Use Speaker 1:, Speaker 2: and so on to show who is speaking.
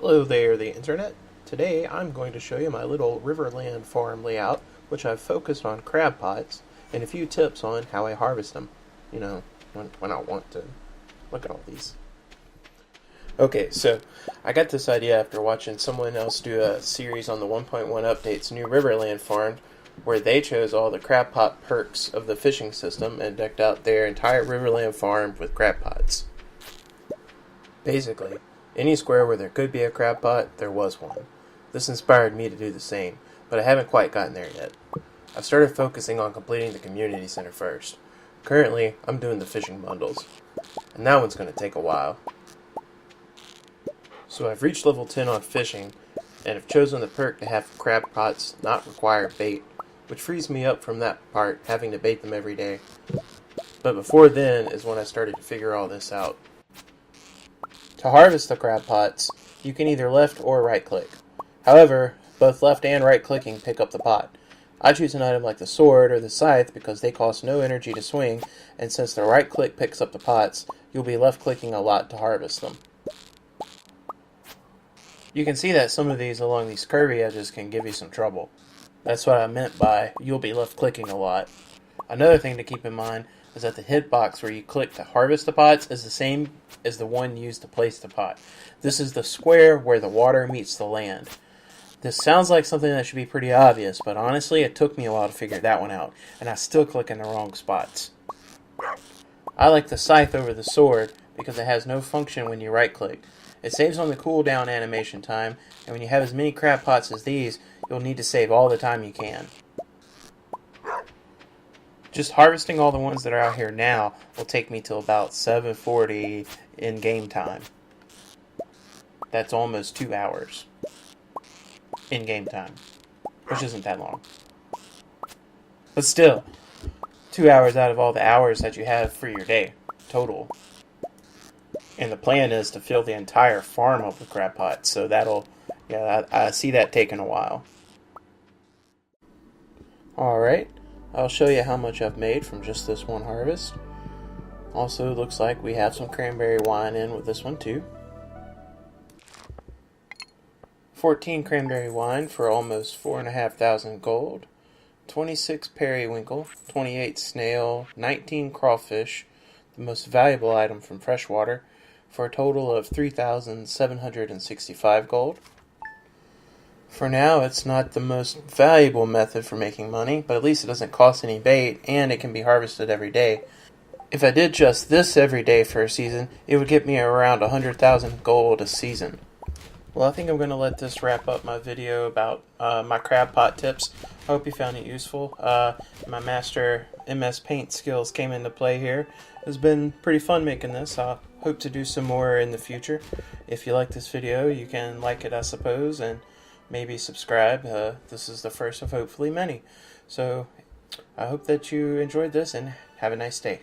Speaker 1: Hello there, the internet. Today I'm going to show you my little Riverland Farm layout, which I've focused on crab pots, and a few tips on how I harvest them. You know, when I want to. Look at all these. Okay, so I got this idea after watching someone else do a series on the 1.1 update's new Riverland Farm, where they chose all the crab pot perks of the fishing system and decked out their entire Riverland Farm with crab pots. Basically, any square where there could be a crab pot, there was one. This inspired me to do the same, but I haven't quite gotten there yet. I've started focusing on completing the community center first. Currently, I'm doing the fishing bundles, and that one's going to take a while. So I've reached level 10 on fishing, and have chosen the perk to have crab pots not require bait, which frees me up from that part, having to bait them every day. But before then is when I started to figure all this out. To harvest the crab pots, you can either left or right click. However, both left and right clicking pick up the pot. I choose an item like the sword or the scythe because they cost no energy to swing, and since the right click picks up the pots, you'll be left clicking a lot to harvest them. You can see that some of these along these curvy edges can give you some trouble. That's what I meant by you'll be left clicking a lot. Another thing to keep in mind is that the hitbox where you click to harvest the pots is the same as the one used to place the pot. This is the square where the water meets the land. This sounds like something that should be pretty obvious, but honestly it took me a while to figure that one out, and I still click in the wrong spots. I like the scythe over the sword because it has no function when you right click. It saves on the cooldown animation time, and when you have as many crab pots as these, you'll need to save all the time you can. Just harvesting all the ones that are out here now will take me till about 7:40 in game time. That's almost 2 hours in game time, which isn't that long. But still, 2 hours out of all the hours that you have for your day total. And the plan is to fill the entire farm up with crab pots, so I see that taking a while. Alright. I'll show you how much I've made from just this one harvest. Also, looks like we have some cranberry wine in with this one too. 14 cranberry wine for almost 4,500 gold. 26 periwinkle, 28 snail, 19 crawfish, the most valuable item from freshwater, for a total of 3,765 gold. For now, it's not the most valuable method for making money, but at least it doesn't cost any bait, and it can be harvested every day. If I did just this every day for a season, it would get me around 100,000 gold a season. Well, I think I'm going to let this wrap up my video about my crab pot tips. I hope you found it useful. My master MS Paint skills came into play here. It's been pretty fun making this. I hope to do some more in the future. If you like this video, you can like it, I suppose, and maybe subscribe. This is the first of hopefully many. So I hope that you enjoyed this and have a nice day.